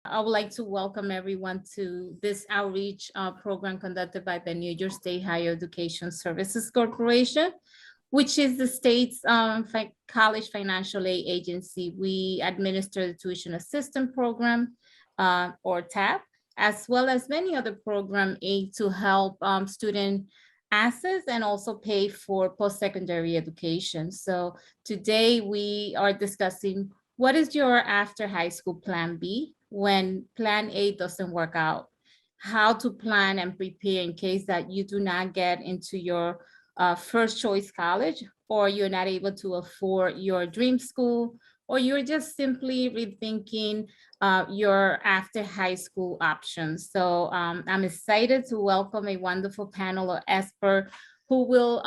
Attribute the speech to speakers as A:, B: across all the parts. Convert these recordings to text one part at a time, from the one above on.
A: I would like to welcome everyone to this outreach program conducted by the New York State Higher Education Services Corporation, which is the state's college financial aid agency. We administer the tuition assistance program or TAP, as well as many other program aid to help student access and also pay for post-secondary education. So today we are discussing what is your after high school plan B when plan A doesn't work out, how to plan and prepare in case that you do not get into your first choice college, or you're not able to afford your dream school, or you're just simply rethinking your after high school options. So I'm excited to welcome a wonderful panel of experts who will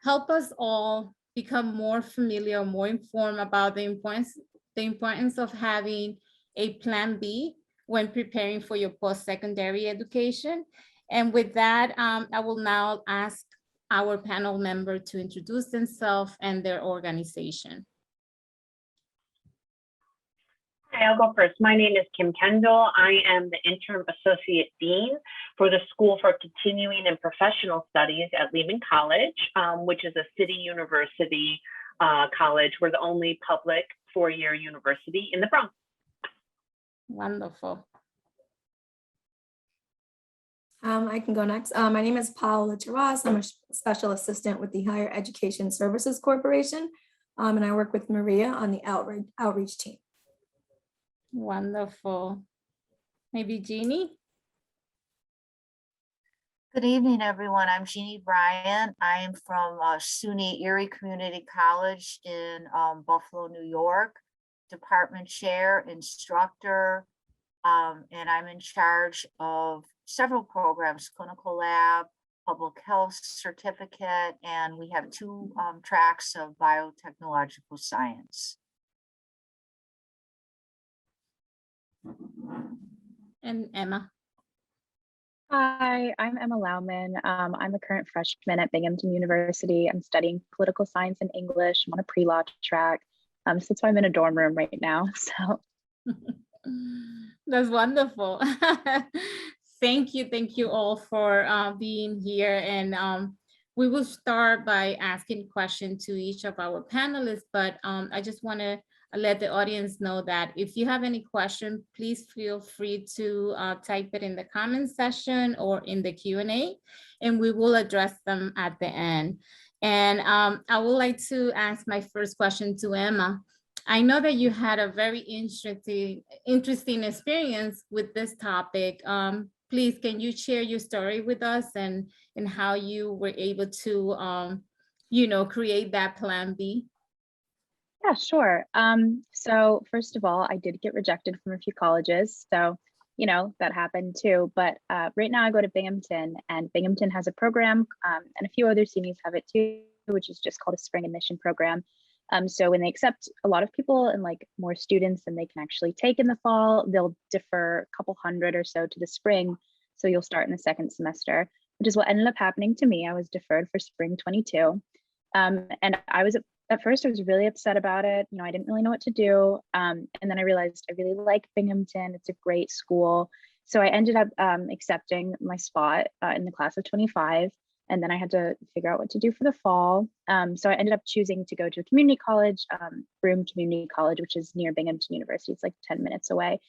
A: help us all become more familiar, more informed about the importance of having a plan B when preparing for your post-secondary education. And with that, I will now ask our panel member to introduce themselves and their organization.
B: Hi, I'll go first. My name is Kim Kendall. I am the Interim Associate Dean for the School for Continuing and Professional Studies at Lehman College, which is a city university college. We're the only public four-year university in the Bronx.
A: Wonderful.
C: I can go next. My name is Paola Terras. I'm a special assistant with the Higher Education Services Corporation, and I work with Maria on the outreach team.
A: Wonderful. Maybe Jeannie?
D: Good evening, everyone. I'm Jeannie Bryant. I am from SUNY Erie Community College in Buffalo, New York, department chair, instructor, and I'm in charge of several programs, clinical lab, public health certificate, and we have two tracks of biotechnological science.
A: And Emma.
E: Hi, I'm Emma Lauman. I'm a current freshman at Binghamton University. I'm studying political science and English. I'm on a pre-law track. So that's why I'm in a dorm room right now. So
A: that's wonderful. Thank you all for being here. And we will start by asking questions to each of our panelists, but I just want to let the audience know that if you have any question, please feel free to type it in the comment section or in the Q&A, and we will address them at the end. And I would like to ask my first question to Emma. I know that you had a very interesting experience with this topic. Please, can you share your story with us and how you were able to, create that plan B?
E: yeah, sure. So first of all, I did get rejected from a few colleges. So, that happened too. But right now I go to Binghamton, and Binghamton has a program, and a few other CMUs have it too, which is just called a spring admission program. So when they accept a lot of people and like more students than they can actually take in the fall, they'll defer a couple hundred or so to the spring. So you'll start in the second semester, which is what ended up happening to me. I was deferred for spring 22. And at first I was really upset about it. I didn't really know what to do. And then I realized I really like Binghamton. It's a great school. So I ended up accepting my spot in the class of 25. And then I had to figure out what to do for the fall. So I ended up choosing to go to a community college, Broome Community College, which is near Binghamton University. It's like 10 minutes away.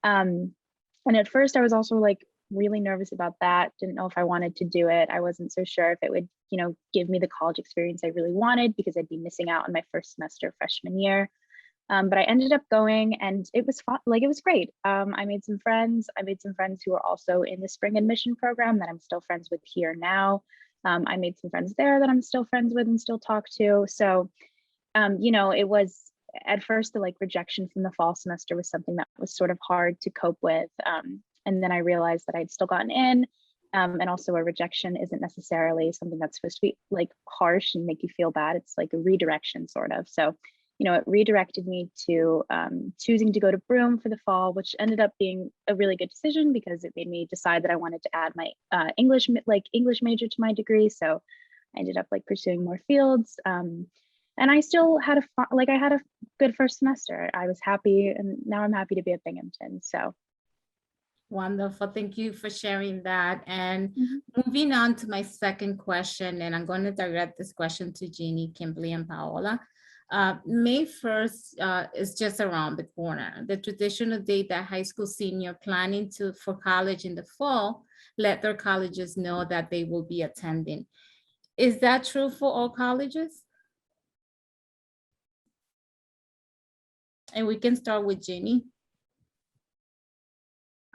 E: And at first I was also like really nervous about that. Didn't know if I wanted to do it. I wasn't so sure if it would, give me the college experience I really wanted, because I'd be missing out on my first semester freshman year. But I ended up going, and it was fun. Like, it was great. I made some friends. I made some friends who were also in the spring admission program that I'm still friends with here now. I made some friends there that I'm still friends with and still talk to. So, it was at first the like rejection from the fall semester was something that was sort of hard to cope with. And then I realized that I'd still gotten in. And also a rejection isn't necessarily something that's supposed to be like harsh and make you feel bad. It's like a redirection sort of. So, it redirected me to choosing to go to Broome for the fall, which ended up being a really good decision because it made me decide that I wanted to add my English major to my degree. So I ended up like pursuing more fields. and I still had I had a good first semester. I was happy, and now I'm happy to be at Binghamton. So
A: Wonderful. Thank you for sharing that. And
E: Mhm.
A: moving on to my second question, and I'm going to direct this question to Jeannie, Kimberly, and Paola. May 1st is just around the corner. The traditional date that high school senior planning for college in the fall let their colleges know that they will be attending. Is that true for all colleges? And we can start with Jeannie.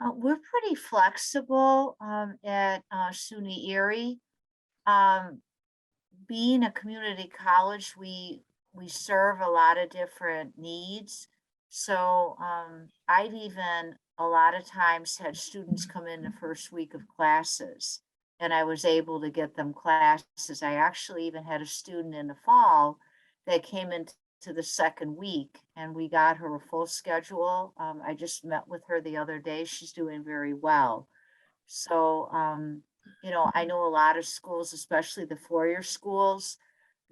D: We're pretty flexible at SUNY Erie. Being a community college, we serve a lot of different needs. So I've even a lot of times had students come in the first week of classes, and I was able to get them classes. I actually even had a student in the fall that came into the second week, and we got her a full schedule. I just met with her the other day. She's doing very well. So, you know, I know a lot of schools, especially the four-year schools,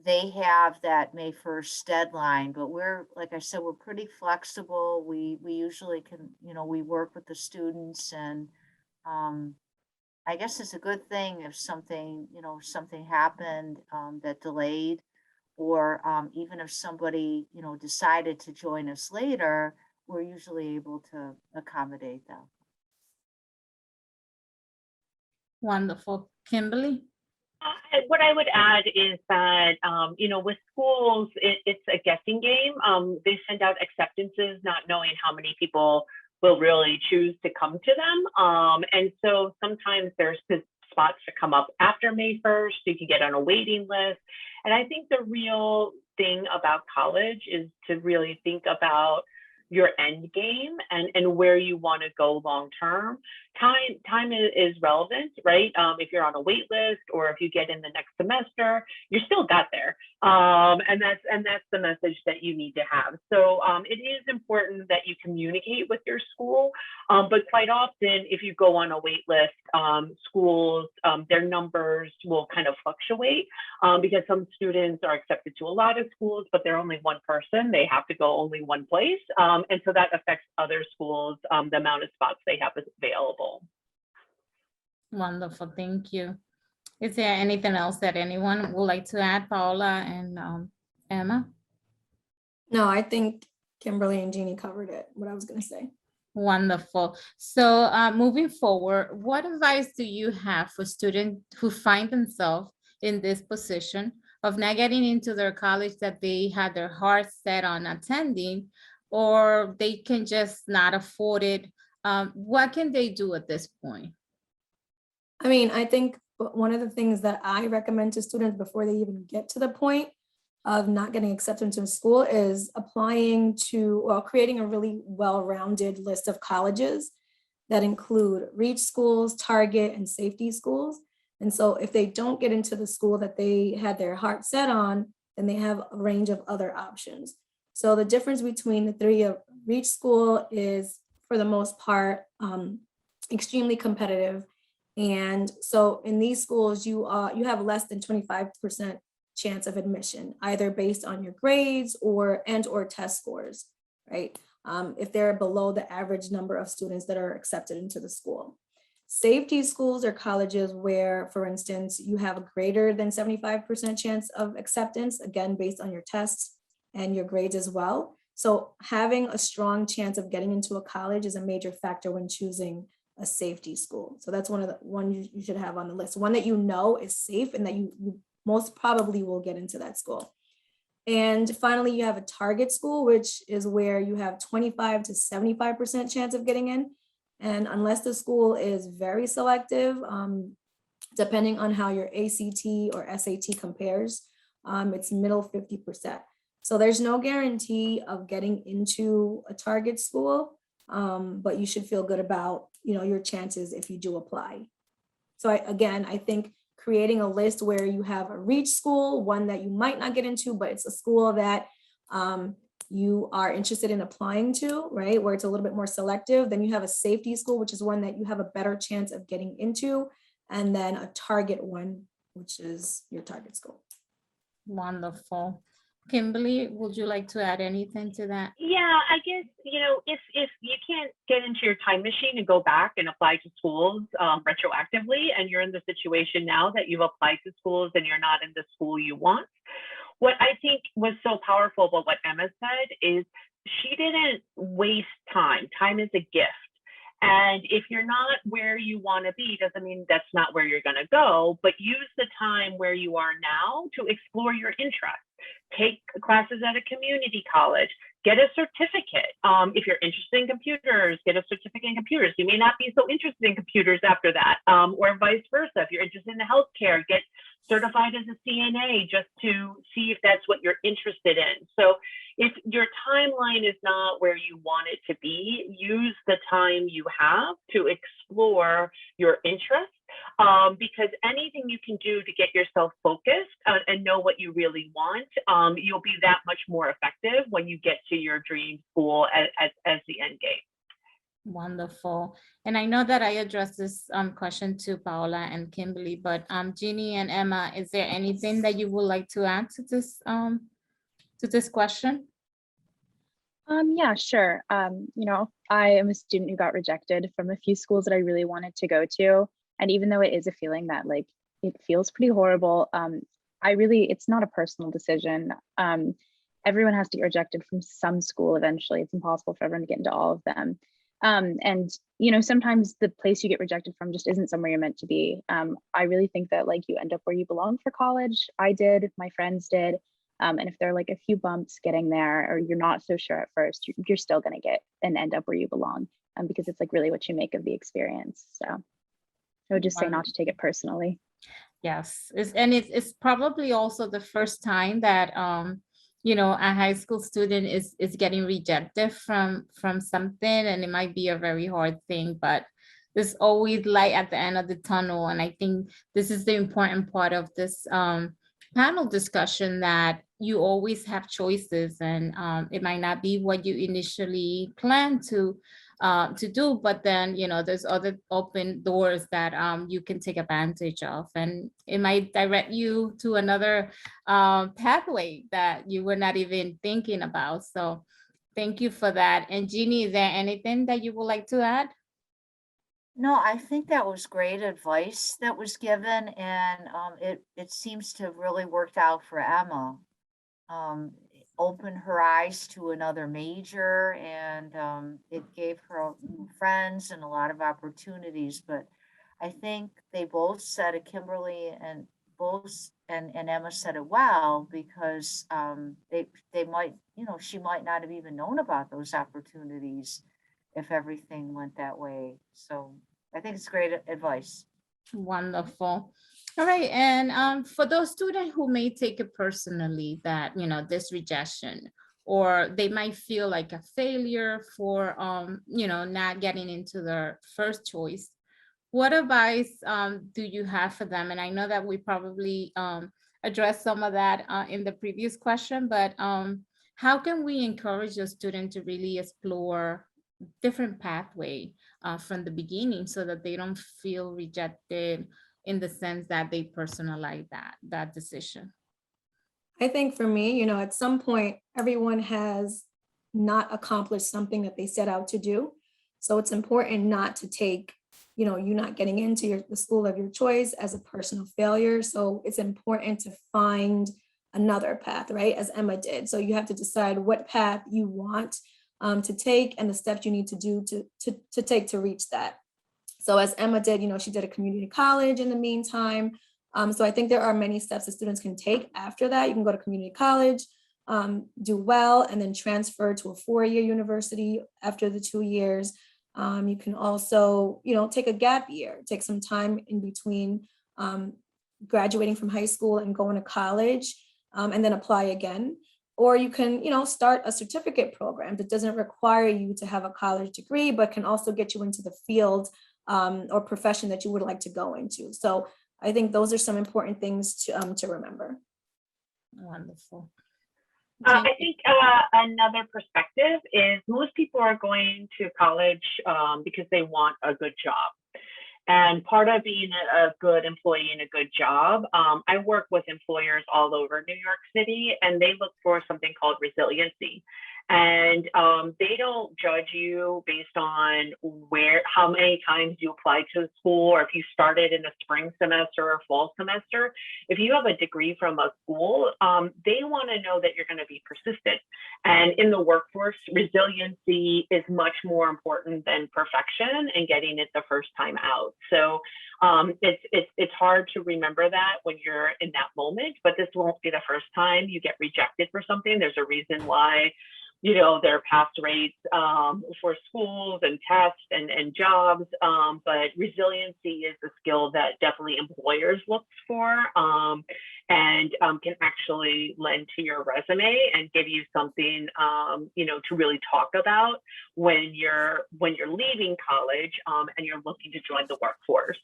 D: they have that May 1st deadline, but we're, like I said, we're pretty flexible. We usually can, you know, we work with the students, and I guess it's a good thing if something, you know, something happened that delayed, or even if somebody, you know, decided to join us later, we're usually able to accommodate them.
A: Wonderful. Kimberly?
B: What I would add is that, you know, with schools, it's a guessing game. They send out acceptances, not knowing how many people will really choose to come to them. And so sometimes there's spots that come up after May 1st, so you can get on a waiting list. And I think the real thing about college is to really think about your end game and where you want to go long term. Time is relevant, right? If you're on a wait list, or if you get in the next semester, you still got there. And that's the message that you need to have. So it is important that you communicate with your school. But quite often, if you go on a wait list, schools, their numbers will kind of fluctuate because some students are accepted to a lot of schools, but they're only one person. They have to go only one place. And so that affects other schools, the amount of spots they have available.
A: Wonderful. Thank you. Is there anything else that anyone would like to add, Paola and Emma?
C: No, I think Kimberly and Jeannie covered it, what I was going to say.
A: Wonderful. So moving forward, what advice do you have for students who find themselves in this position of not getting into their college that they had their heart set on attending, or they can just not afford it? What can they do at this point?
C: I mean, I think one of the things that I recommend to students before they even get to the point of not getting accepted into school is applying to, or creating a really well-rounded list of colleges that include reach schools, target, and safety schools. And so if they don't get into the school that they had their heart set on, then they have a range of other options. So the difference between the three of reach school is, for the most part, extremely competitive. And so in these schools, you have less than 25% chance of admission, either based on your grades or test scores, right? If they're below the average number of students that are accepted into the school. Safety schools are colleges where, for instance, you have a greater than 75% chance of acceptance, again, based on your tests and your grades as well. So having a strong chance of getting into a college is a major factor when choosing a safety school. So that's one you should have on the list, one that you know is safe and that you most probably will get into that school. And finally, you have a target school, which is where you have 25 to 75% chance of getting in. And unless the school is very selective, depending on how your ACT or SAT compares, it's middle 50%. So there's no guarantee of getting into a target school, but you should feel good about, you know, your chances if you do apply. So I think creating a list where you have a reach school, one that you might not get into, but it's a school that you are interested in applying to, right? Where it's a little bit more selective. Then you have a safety school, which is one that you have a better chance of getting into. And then a target one, which is your target school.
A: Wonderful. Kimberly, would you like to add anything to that?
B: Yeah, I guess, if you can't get into your time machine and go back and apply to schools retroactively, and you're in the situation now that you've applied to schools and you're not in the school you want, what I think was so powerful about what Emma said is she didn't waste time. Time is a gift. And if you're not where you want to be, doesn't mean that's not where you're going to go, but use the time where you are now to explore your interests. Take classes at a community college, get a certificate. If you're interested in computers, get a certificate in computers. You may not be so interested in computers after that, or vice versa. If you're interested in healthcare, get certified as a CNA just to see if that's what you're interested in. So if your timeline is not where you want it to be, use the time you have to explore your interests, because anything you can do to get yourself focused and know what you really want, you'll be that much more effective when you get to your dream school as the end game.
A: Wonderful. And I know that I addressed this question to Paola and Kimberly, but Jeannie and Emma, is there anything that you would like to add to this question?
E: Yeah, sure. I am a student who got rejected from a few schools that I really wanted to go to. And even though it is a feeling that like, it feels pretty horrible, it's not a personal decision. Everyone has to get rejected from some school eventually. It's impossible for everyone to get into all of them. And sometimes the place you get rejected from just isn't somewhere you're meant to be. I really think that like you end up where you belong for college. I did, my friends did. And if there are like a few bumps getting there, or you're not so sure at first, you're still going to get and end up where you belong, because it's like really what you make of the experience. So I would just say not to take it personally.
A: Yes, it's probably also the first time that a high school student is getting rejected from something, and it might be a very hard thing, but there's always light at the end of the tunnel. And I think this is the important part of this panel discussion, that you always have choices, and it might not be what you initially planned to do, but then there's other open doors that you can take advantage of, and it might direct you to another pathway that you were not even thinking about. So thank you for that. And Jeannie, is there anything that you would like to add?
D: No, I think that was great advice that was given, and it seems to have really worked out for Emma. Open her eyes to another major, and it gave her new friends and a lot of opportunities. But I think they both said it, Kimberly and both and Emma said it well, because they might, she might not have even known about those opportunities if everything went that way. So I think it's great advice.
A: Wonderful. All right. And for those students who may take it personally, that, this rejection, or they might feel like a failure for, not getting into their first choice, what advice do you have for them? And I know that we probably addressed some of that in the previous question, but how can we encourage a student to really explore different pathway from the beginning, so that they don't feel rejected in the sense that they personalize that decision?
C: I think for me, at some point, everyone has not accomplished something that they set out to do. So it's important not to take, you not getting into the school of your choice as a personal failure. So it's important to find another path, right? As Emma did. So you have to decide what path you want to take, and the steps you need to do to take to reach that. So as Emma did, she did a community college in the meantime. So I think there are many steps that students can take after that. You can go to community college, do well, and then transfer to a 4-year university after the 2 years. You can also, take a gap year, take some time in between graduating from high school and going to college, and then apply again. Or you can, start a certificate program that doesn't require you to have a college degree, but can also get you into the field or profession that you would like to go into. So I think those are some important things to remember.
A: Wonderful.
B: I think another perspective is most people are going to college because they want a good job. And part of being a good employee and a good job, I work with employers all over New York City, and they look for something called resiliency. And they don't judge you based on how many times you applied to a school, or if you started in a spring semester or fall semester. If you have a degree from a school, they want to know that you're going to be persistent. And in the workforce, resiliency is much more important than perfection and getting it the first time out. So it's hard to remember that when you're in that moment, but this won't be the first time you get rejected for something. There's a reason why, you know, there are pass rates for schools and tests and jobs, but resiliency is a skill that definitely employers look for, and can actually lend to your resume and give you something, you know, to really talk about when you're leaving college and you're looking to join the workforce.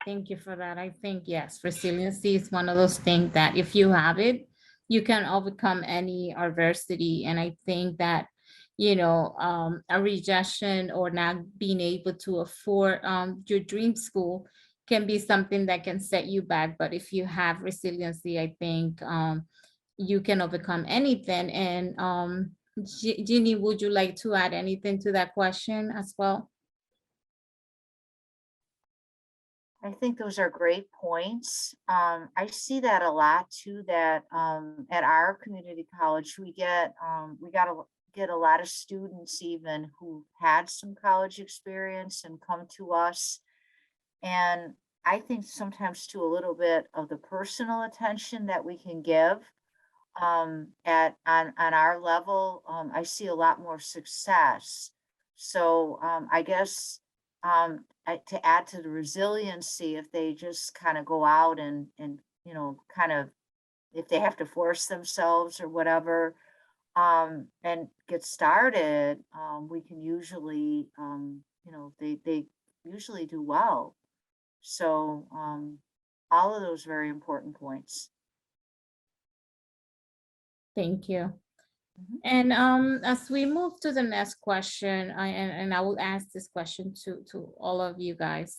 A: Thank you for that. I think, yes, resiliency is one of those things that if you have it, you can overcome any adversity. And I think that, you know, a rejection or not being able to afford your dream school can be something that can set you back. But if you have resiliency, I think you can overcome anything. And Jeannie, would you like to add anything to that question as well?
D: I think those are great points. I see that a lot too, that at our community college, we got to get a lot of students even who had some college experience and come to us. And I think sometimes too, a little bit of the personal attention that we can give on our level, I see a lot more success. So I guess to add to the resiliency, if they just kind of go out and you know, kind of, if they have to force themselves or whatever, and get started, we can usually, you know, they usually do well. So all of those very important points.
A: Thank you.
D: Mhm.
A: And as we move to the next question, and I will ask this question to all of you guys.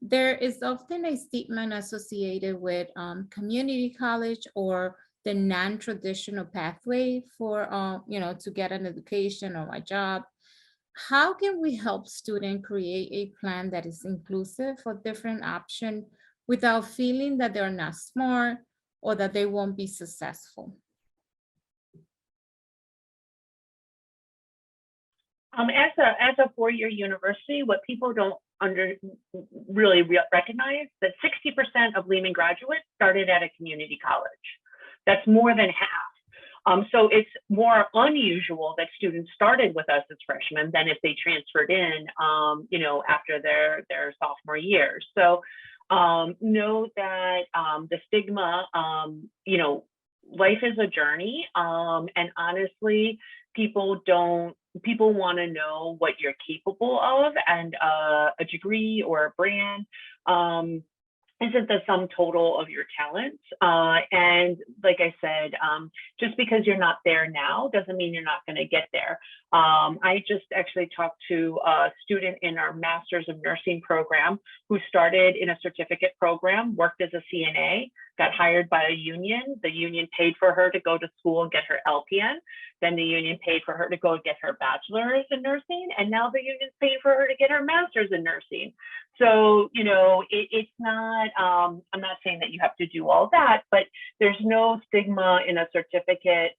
A: There is often a stigma associated with community college or the non-traditional pathway for you know, to get an education or a job. How can we help students create a plan that is inclusive for different options without feeling that they're not smart or that they won't be successful?
B: As a four-year university, what people don't really recognize that 60% of Lehman graduates started at a community college. That's more than half. So it's more unusual that students started with us as freshmen than if they transferred in, you know, after their sophomore year. So know that the stigma, you know, life is a journey, and honestly, people want to know what you're capable of, and a degree or a brand isn't the sum total of your talents. And like I said, just because you're not there now doesn't mean you're not going to get there. I just actually talked to a student in our Master's of Nursing program who started in a certificate program, worked as a CNA, got hired by a union. The union paid for her to go to school and get her LPN. Then the union paid for her to go get her bachelor's in nursing. And now the union's paying for her to get her master's in nursing. So, you know, it's not, I'm not saying that you have to do all that, but there's no stigma in a certificate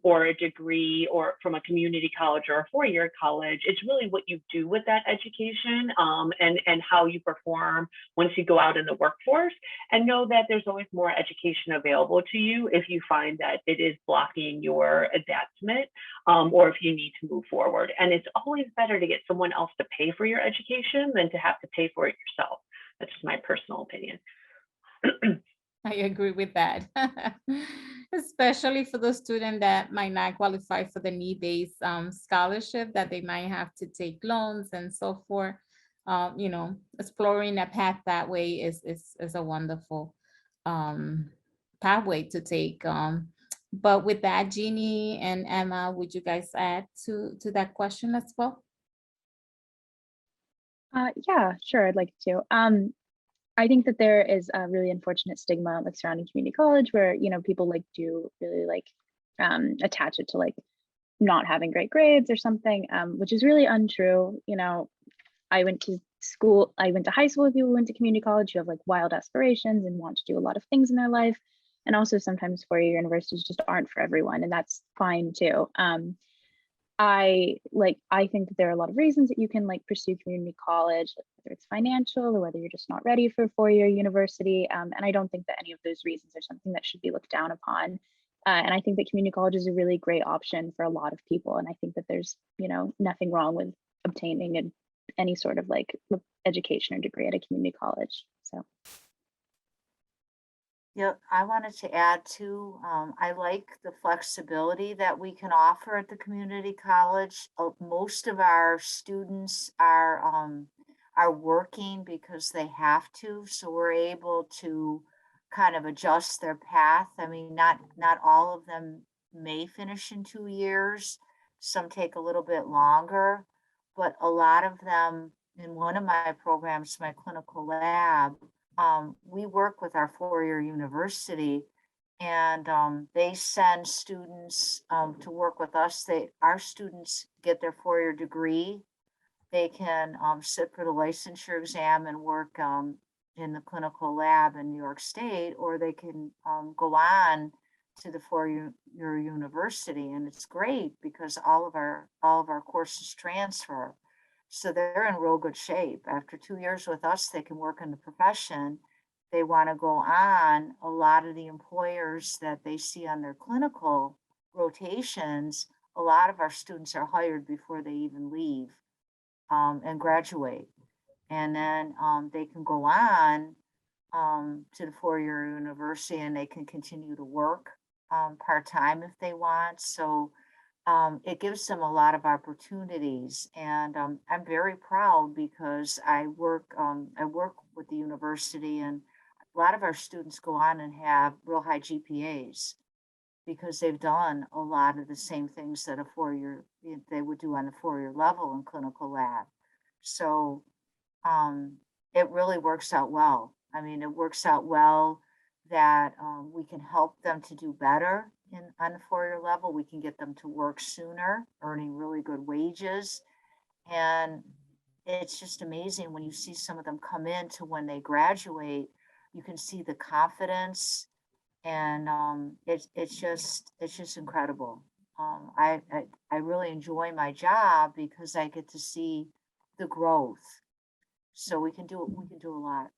B: or a degree or from a community college or a four-year college. It's really what you do with that education and how you perform once you go out in the workforce. And know that there's always more education available to you if you find that it is blocking your advancement or if you need to move forward. And it's always better to get someone else to pay for your education than to have to pay for it yourself. That's just my personal opinion.
A: I agree with that. Especially for the student that might not qualify for the need-based scholarship, that they might have to take loans and so forth. You know, exploring a path that way is a wonderful pathway to take. But with that, Jeannie and Emma, would you guys add to that question as well?
E: Yeah, sure, I'd like to. I think that there is a really unfortunate stigma like surrounding community college where, people like do really like attach it to like not having great grades or something, which is really untrue. I went to I went to high school with people who went to community college who have like wild aspirations and want to do a lot of things in their life. And also sometimes four-year universities just aren't for everyone, and that's fine too. I think that there are a lot of reasons that you can like pursue community college, whether it's financial or whether you're just not ready for a four-year university. And I don't think that any of those reasons are something that should be looked down upon. And I think that community college is a really great option for a lot of people. And I think that there's, nothing wrong with obtaining any sort of like education or degree at a community college. So.
D: Yeah, I wanted to add too, I like the flexibility that we can offer at the community college. Most of our students are working because they have to, so we're able to kind of adjust their path. I mean, not all of them may finish in 2 years. Some take a little bit longer, but a lot of them in one of my programs, my clinical lab, we work with our four-year university, and they send students to work with us. Our students get their four-year degree. They can sit for the licensure exam and work in the clinical lab in New York State, or they can go on to the four-year university, and it's great because all of our courses transfer. So they're in real good shape. After 2 years with us, they can work in the profession. They want to go on. A lot of the employers that they see on their clinical rotations, a lot of our students are hired before they even leave and graduate. And then they can go on to the four-year university, and they can continue to work part-time if they want. So it gives them a lot of opportunities, and I'm very proud because I work with the university, and a lot of our students go on and have real high GPAs because they've done a lot of the same things that they would do on the four-year level in clinical lab. So it really works out well. I mean, it works out well that we can help them to do better on the four-year level. We can get them to work sooner, earning really good wages. And it's just amazing when you see some of them come in to when they graduate, you can see the confidence, and it's just incredible. I really enjoy my job because I get to see the growth. So we can do a lot.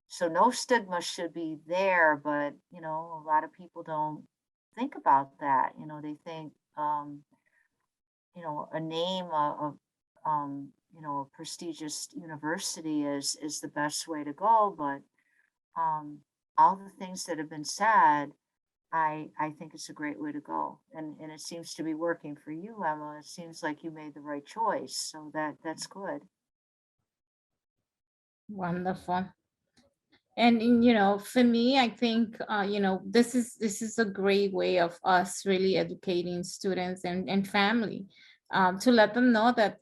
D: So no stigma should be there, but a lot of people don't think about that. They think a name of a prestigious university is the best way to go, but all the things that have been said, I think it's a great way to go, and it seems to be working for you, Emma. It seems like you made the right choice, so that's good.
A: Wonderful. And for me, I think this is a great way of us really educating students and family, to let them know that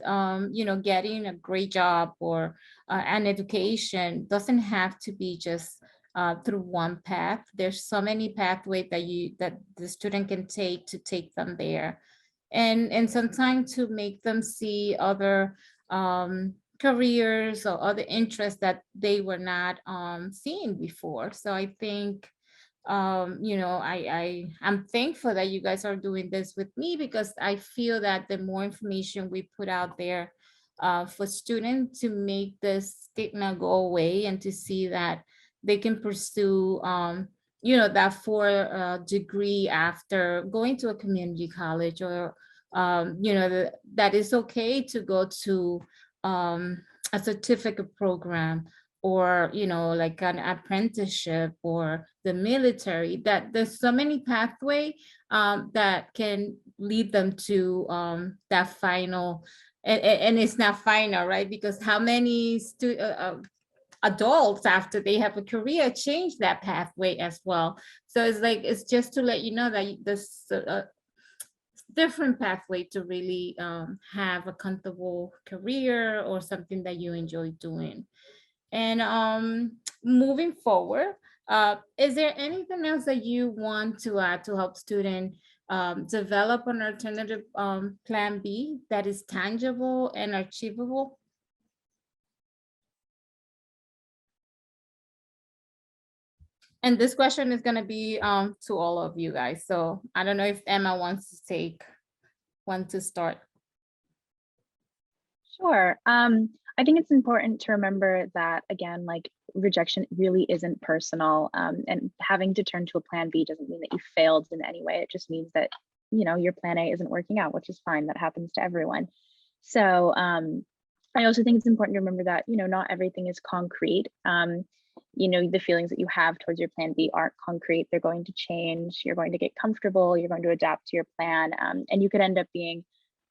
A: getting a great job or an education doesn't have to be just through one path. There's so many pathways that the student can take them there, and sometimes to make them see other careers or other interests that they were not seeing before. So I think I'm thankful that you guys are doing this with me, because I feel that the more information we put out there for students, to make this stigma go away and to see that they can pursue that four degree after going to a community college, or that it's okay to go to a certificate program, or like an apprenticeship or the military, that there's so many pathway that can lead them to that final, and it's not final, right? Because how many adults after they have a career change that pathway as well. So it's just to let you know that different pathway to really have a comfortable career or something that you enjoy doing. And moving forward, is there anything else that you want to add to help students develop an alternative plan B that is tangible and achievable? And this question is going to be to all of you guys. So I don't know if Emma wants to start.
E: Sure. I think it's important to remember that, again, like rejection really isn't personal, and having to turn to a plan B doesn't mean that you failed in any way. It just means that, you know, your plan A isn't working out, which is fine. That happens to everyone. So I also think it's important to remember that, you know, not everything is concrete. You know, the feelings that you have towards your plan B aren't concrete. They're going to change. You're going to get comfortable. You're going to adapt to your plan, and you could end up being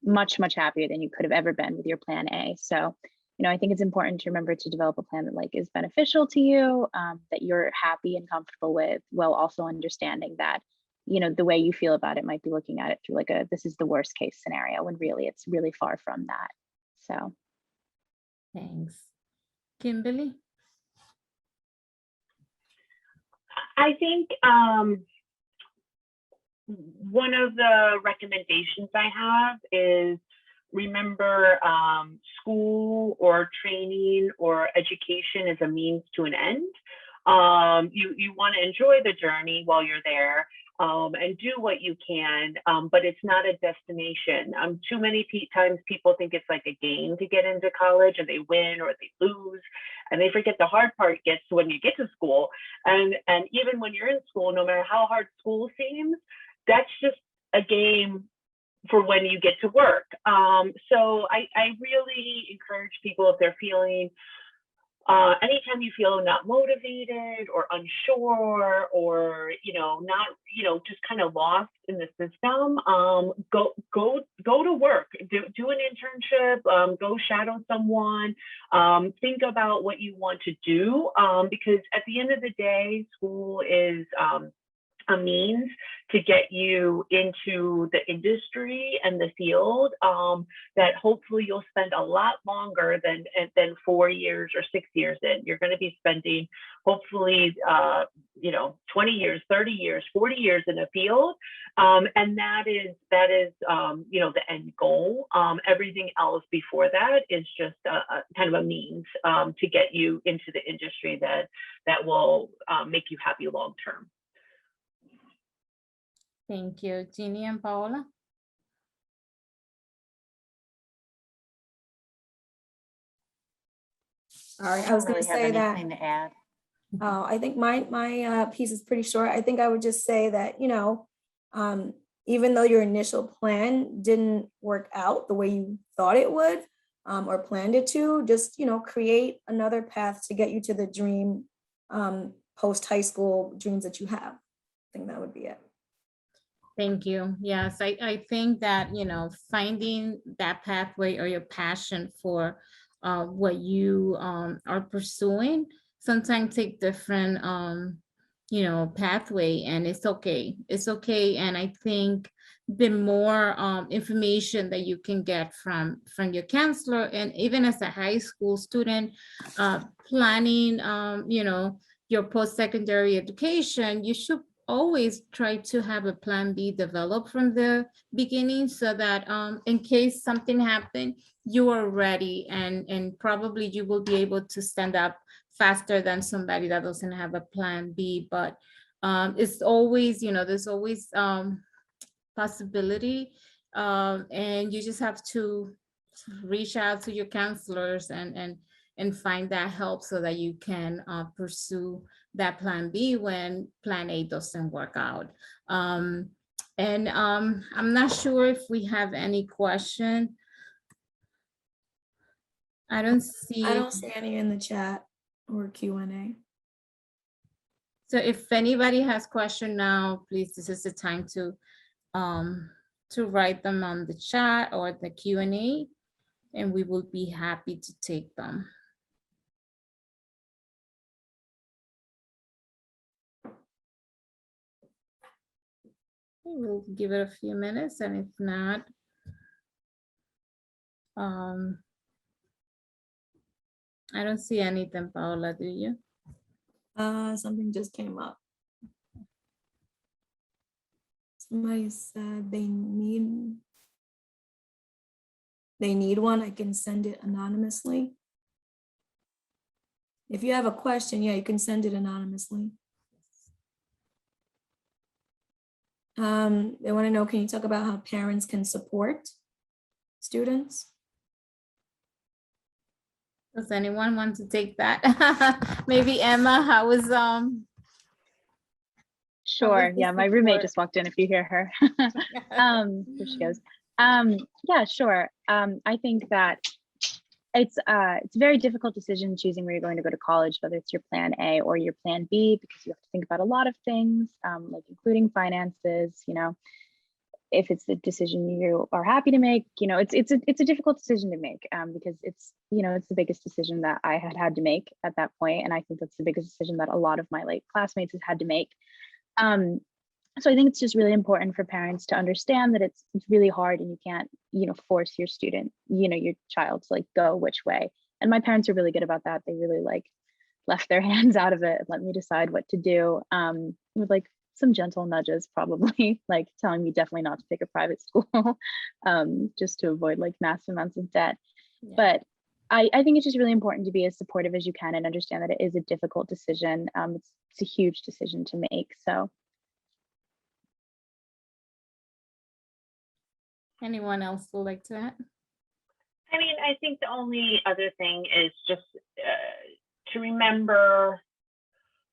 E: much, much happier than you could have ever been with your plan A. So, you know, I think it's important to remember to develop a plan that like is beneficial to you, that you're happy and comfortable with, while also understanding that, you know, the way you feel about it might be looking at it through like a, this is the worst case scenario, when really it's really far from that. So.
A: Thanks. Kimberly?
B: I think one of the recommendations I have is remember school or training or education is a means to an end. You want to enjoy the journey while you're there, and do what you can, but it's not a destination. Too many times people think it's like a game to get into college, and they win or they lose, and they forget the hard part gets when you get to school. And even when you're in school, no matter how hard school seems, that's just a game for when you get to work. So I really encourage people, if they're feeling, anytime you feel not motivated or unsure, or, you know, not, you know, just kind of lost in the system, go to work, do an internship, go shadow someone, think about what you want to do, because at the end of the day, school is a means to get you into the industry and the field, that hopefully you'll spend a lot longer than 4 years or 6 years in. You're going to be spending hopefully, you know, 20 years, 30 years, 40 years in a field. And that is, you know, the end goal. Everything else before that is just a kind of a means to get you into the industry that will make you happy long term.
A: Thank you. Jeannie and Paola?
C: Sorry, I was going to say that.
D: Anything to add?
C: I think my piece is pretty short. I think I would just say that, you know, even though your initial plan didn't work out the way you thought it would, or planned it to, just, you know, create another path to get you to the dream, post high school dreams that you have. I think that would be it.
A: Thank you. Yes, I think that, you know, finding that pathway or your passion for what you are pursuing sometimes take different, you know, pathway, and it's okay. It's okay. And I think the more information that you can get from your counselor, and even as a high school student planning, you know, your post-secondary education, you should always try to have a plan B developed from the beginning, so that in case something happened, you are ready, and probably you will be able to stand up faster than somebody that doesn't have a plan B. But it's always, you know, there's always possibility, and you just have to reach out to your counselors and find that help, so that you can pursue that plan B when plan A doesn't work out. And I'm not sure if we have any question. I don't see
C: any in the chat or Q&A.
A: So if anybody has question now, please, this is the time to write them on the chat or the Q&A, and we will be happy to take them. We'll give it a few minutes, and if not, I don't see anything, Paola, do you?
C: Something just came up. Somebody said they need one. I can send it anonymously. If you have a question, yeah, you can send it anonymously. They want to know, can you talk about how parents can support students?
A: Does anyone want to take that? Maybe Emma, how was
E: Sure.
A: the
E: Yeah, my roommate
A: support?
E: just walked in, if you hear her. There she goes. Yeah, sure. I think that it's a very difficult decision choosing where you're going to go to college, whether it's your plan A or your plan B, because you have to think about a lot of things, like including finances, you know, if it's the decision you are happy to make, you know, it's a difficult decision to make, because it's, you know, it's the biggest decision that I had to make at that point. And I think that's the biggest decision that a lot of my like classmates has had to make. So I think it's just really important for parents to understand that it's really hard and you can't, you know, force your student, you know, your child to like go which way. And my parents are really good about that. They really like left their hands out of it and let me decide what to do, with like some gentle nudges, probably like telling me definitely not to pick a private school, just to avoid like massive amounts of debt.
A: Yeah.
E: But I think it's just really important to be as supportive as you can and understand that it is a difficult decision. It's a huge decision to make. So
A: Anyone else would like to add?
B: I mean, I think the only other thing is just to remember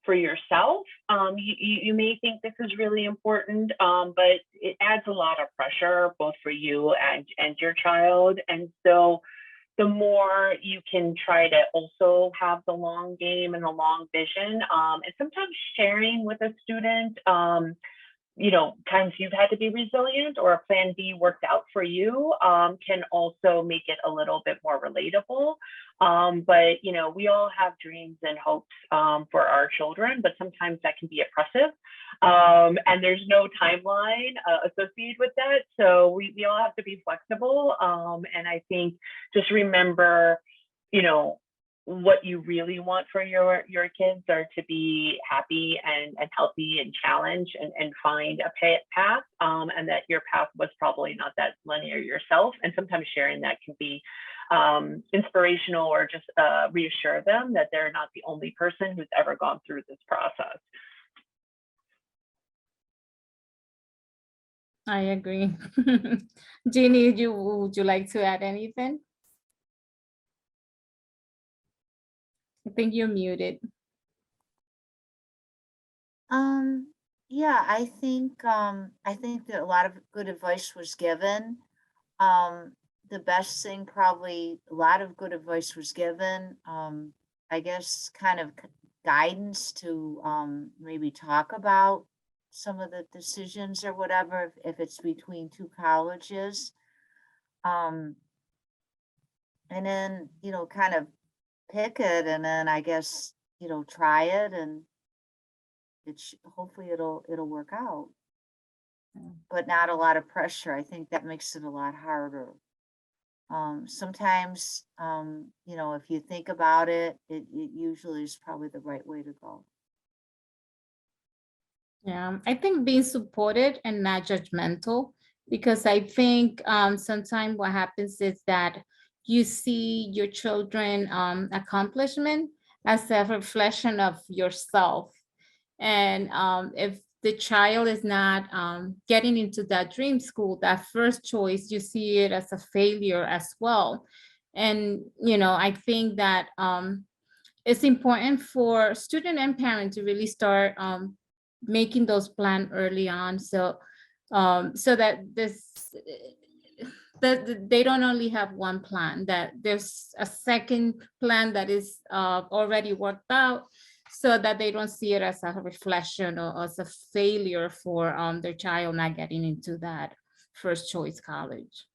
B: for yourself. You may think this is really important, but it adds a lot of pressure both for you and your child. And so the more you can try to also have the long game and the long vision, and sometimes sharing with a student, you know, times you've had to be resilient or a plan B worked out for you, can also make it a little bit more relatable. But, you know, we all have dreams and hopes for our children, but sometimes that can be oppressive. And there's no timeline associated with that. So we all have to be flexible. And I think just remember, you know, what you really want for your kids are to be happy and healthy and challenge and find a path, and that your path was probably not that linear yourself. And sometimes sharing that can be inspirational or just reassure them that they're not the only person who's ever gone through this process.
A: I agree. Jeannie, would you like to add anything? I think you're muted.
D: Yeah, I think that a lot of good advice was given. The best thing, probably a lot of good advice was given. I guess kind of guidance to maybe talk about some of the decisions or whatever, if it's between two colleges. And then, you know, kind of pick it, and then I guess, you know, try it, and hopefully it'll work out. But not a lot of pressure. I think that makes it a lot harder. Sometimes, you know, if you think about it, it usually is probably the right way to go.
A: Yeah, I think being supported and not judgmental, because I think sometimes what happens is that you see your children accomplishment as a reflection of yourself. And if the child is not getting into that dream school, that first choice, you see it as a failure as well. And, you know, I think that it's important for student and parent to really start making those plans early on, so that that they don't only have one plan, that there's a second plan that is already worked out, so that they don't see it as a reflection or as a failure for their child not getting into that first choice college.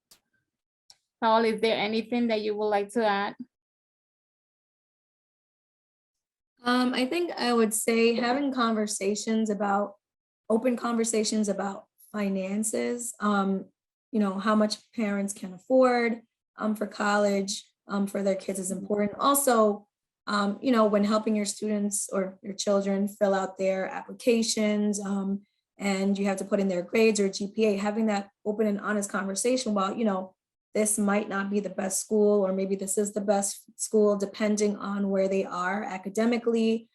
A: Paul, is there anything that you would like to add?
C: I think I would say having open conversations about finances, you know, how much parents can afford for college for their kids is important. Also, you know, when helping your students or your children fill out their applications, and you have to put in their grades or GPA, having that open and honest conversation while, you know, this might not be the best school, or maybe this is the best school, depending on where they are academically.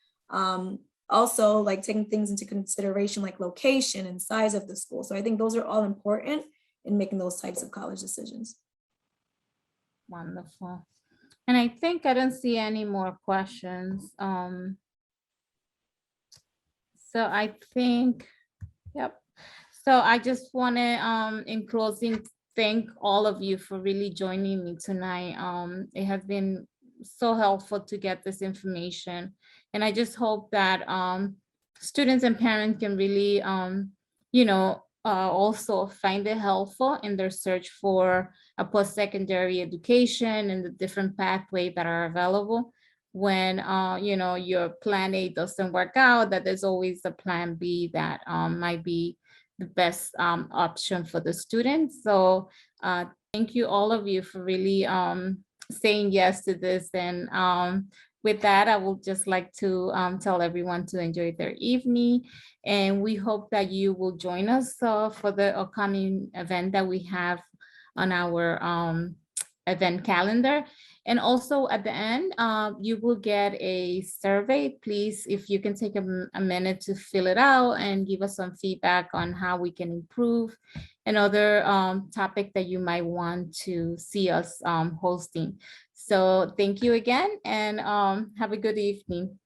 C: Also, like taking things into consideration, like location and size of the school. So I think those are all important in making those types of college decisions.
A: Wonderful. And I think I don't see any more questions. So I think, yep. So I just want to, in closing, thank all of you for really joining me tonight. It has been so helpful to get this information. And I just hope that students and parents can really, you know, also find it helpful in their search for a post-secondary education and the different pathways that are available. When, you know, your plan A doesn't work out, that there's always a plan B that might be the best option for the students. So thank you all of you for really saying yes to this. And with that, I would just like to tell everyone to enjoy their evening. And we hope that you will join us for the upcoming event that we have on our event calendar. And also at the end, you will get a survey. Please, if you can take a minute to fill it out and give us some feedback on how we can improve, and other topic that you might want to see us hosting. So thank you again, and have a good evening.